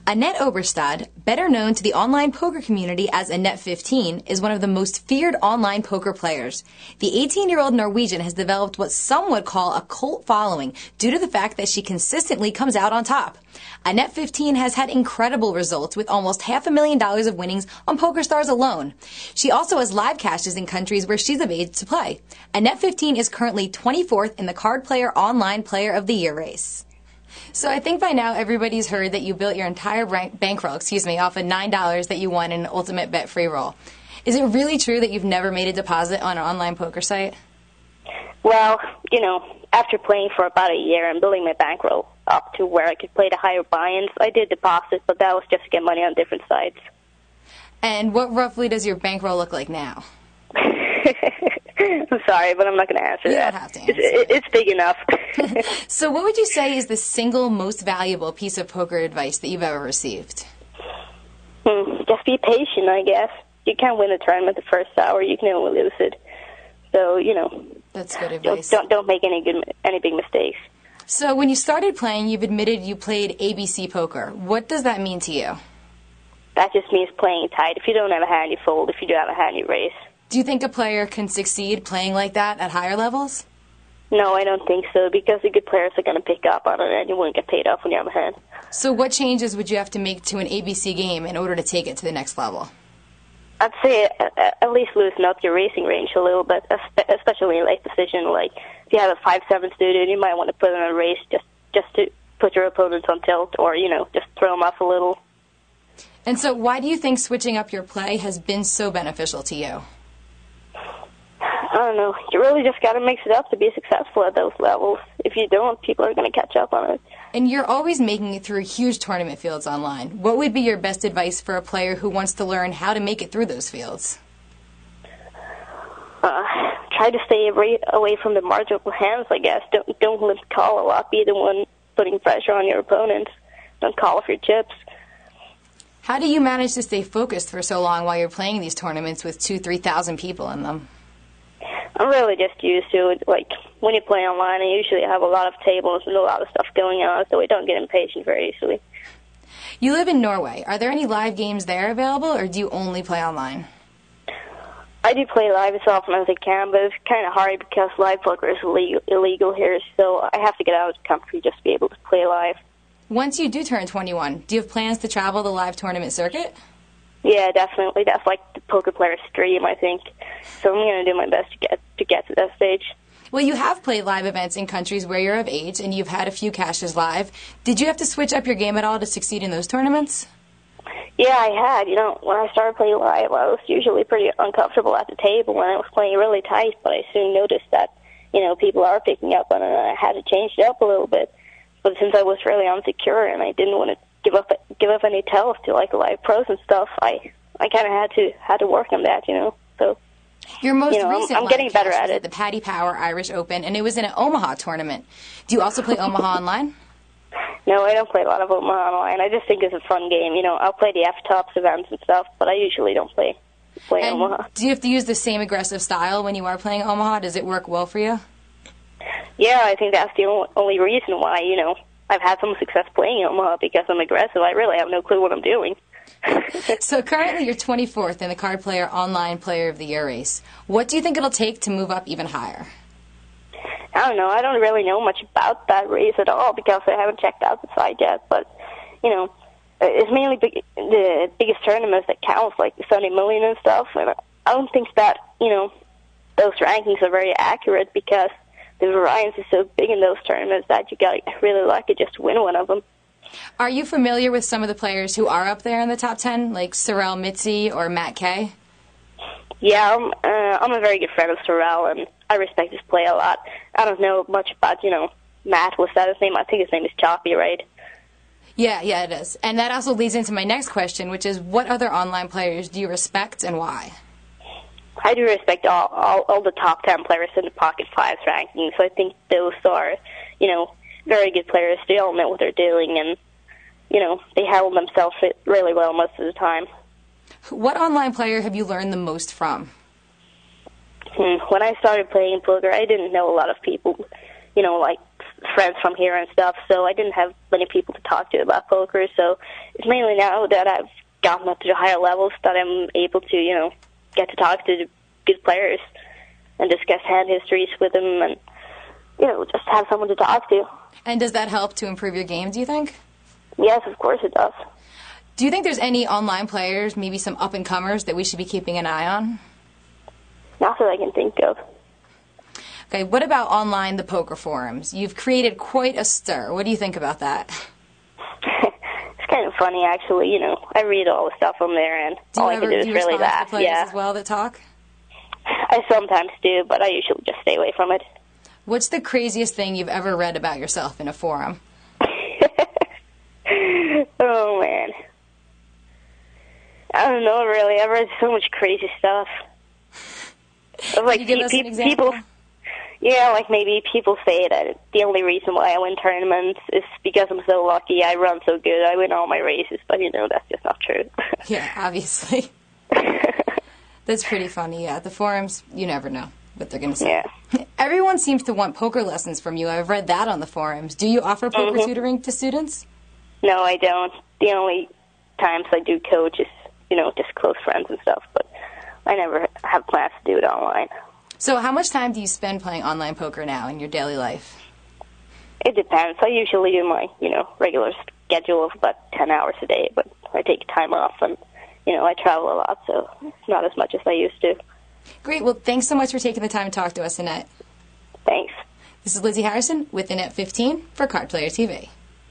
Annette Obrestad, better known to the online poker community as Annette15, is one of the most feared online poker players. The 18-year-old Norwegian has developed what some would call a cult following due to the fact that she consistently comes out on top. Annette15 has had incredible results with almost $500,000 of winnings on PokerStars alone. She also has live cashes in countries where she's of age to play. Annette15 is currently 24th in the Card Player Online Player of the Year race. So I think by now everybody's heard that you built your entire bankroll, off of $9 that you won in an ultimate bet-free roll. Is it really true that you've never made a deposit on an online poker site? Well, after playing for about a year and building my bankroll up to where I could play the higher buy-ins, I did deposit, but that was just to get money on different sites. And what roughly does your bankroll look like now? I'm sorry, but I'm not going to answer that. You don't have to answer it's big enough. So what would you say is the single most valuable piece of poker advice that you've ever received? Just be patient, I guess. You can't win a tournament the first hour. You can only lose it. So, That's good advice. Don't make any big mistakes. So when you started playing, you've admitted you played ABC poker. What does that mean to you? That just means playing tight. If you don't have a hand, you fold. If you do have a hand, you raise. Do you think a player can succeed playing like that at higher levels? No, I don't think so, because the good players are going to pick up on it, and you won't get paid off when you have a hand. So what changes would you have to make to an ABC game in order to take it to the next level? I'd say at least loosen up your racing range a little bit, especially in late position. Like, if you have a 5-7 student, you might want to put in a race just to put your opponents on tilt, or, just throw them off a little. And so why do you think switching up your play has been so beneficial to you? I don't know. You really just got to mix it up to be successful at those levels. If you don't, people are going to catch up on it. And you're always making it through huge tournament fields online. What would be your best advice for a player who wants to learn how to make it through those fields? Try to stay away from the marginal hands, I guess. Don't call a lot. Be the one putting pressure on your opponents. Don't call off your chips. How do you manage to stay focused for so long while you're playing these tournaments with 2,000-3,000 people in them? I'm really just used to it. Like, when you play online, I usually have a lot of tables and a lot of stuff going on, so I don't get impatient very easily. You live in Norway. Are there any live games there available, or do you only play online? I do play live as often as I can, but it's kind of hard because live poker is illegal here, so I have to get out of the country just to be able to play live. Once you do turn 21, do you have plans to travel the live tournament circuit? Yeah, definitely. That's like the poker player's dream, I think. So I'm going to do my best to get to that stage. Well, you have played live events in countries where you're of age, and you've had a few cashes live. Did you have to switch up your game at all to succeed in those tournaments? Yeah, I had. When I started playing live, I was usually pretty uncomfortable at the table when I was playing really tight, but I soon noticed that, people are picking up on it, and I had to change it up a little bit. But since I was really insecure and I didn't want to give up any tells to like live pros and stuff, I kind of had to work on that, So your most recent I'm getting better at it. The Paddy Power Irish Open, and it was in an Omaha tournament. Do you also play Omaha online? No, I don't play a lot of Omaha online. I just think it's a fun game. I'll play the F-Tops events and stuff, but I usually don't play Omaha. Do you have to use the same aggressive style when you are playing Omaha? Does it work well for you? Yeah, I think that's the only reason why, I've had some success playing Omaha, because I'm aggressive. I really have no clue what I'm doing. So currently you're 24th in the Card Player Online Player of the Year race. What do you think it'll take to move up even higher? I don't know. I don't really know much about that race at all because I haven't checked out the site yet. But, it's mainly the biggest tournaments that counts, like the 70 million and stuff. And I don't think that, those rankings are very accurate because the variance is so big in those tournaments that you got to really lucky just to win one of them. Are you familiar with some of the players who are up there in the top 10, like Sorel Mitzi or Matt Kay? Yeah, I'm a very good friend of Sorel, and I respect his play a lot. I don't know much about, Matt. Was that his name? I think his name is Choppy, right? Yeah, it is. And that also leads into my next question, which is what other online players do you respect and why? I do respect all the top 10 players in the Pocket 5's rankings. So I think those are, very good players. They all know what they're doing, and, they handle themselves really well most of the time. What online player have you learned the most from? When I started playing poker, I didn't know a lot of people, like friends from here and stuff, so I didn't have many people to talk to about poker, so it's mainly now that I've gotten up to the higher levels that I'm able to, get to talk to the good players and discuss hand histories with them and, just have someone to talk to. And does that help to improve your game, do you think? Yes, of course it does. Do you think there's any online players, maybe some up-and-comers, that we should be keeping an eye on? Not that I can think of. Okay, what about online, the poker forums? You've created quite a stir. What do you think about that? It's kind of funny, actually. I read all the stuff on there, and all I can do is really laugh. To players as well that talk? I sometimes do, but I usually just stay away from it. What's the craziest thing you've ever read about yourself in a forum? Oh, man. I don't know, really. I've read so much crazy stuff. Can you give us an example? Yeah, like maybe people say that the only reason why I win tournaments is because I'm so lucky. I run so good. I win all my races, but that's just not true. Yeah, obviously. That's pretty funny, yeah. The forums, you never know what they're going to say. Yeah. Everyone seems to want poker lessons from you. I've read that on the forums. Do you offer poker tutoring to students? No, I don't. The only times I do coach is, just close friends and stuff, but I never have plans to do it online. So how much time do you spend playing online poker now in your daily life? It depends. I usually do my, regular schedule of about 10 hours a day, but I take time off and, I travel a lot, so it's not as much as I used to. Great. Well, thanks so much for taking the time to talk to us, Annette. Thanks. This is Lizzy Harrison with Annette 15 for Card Player TV.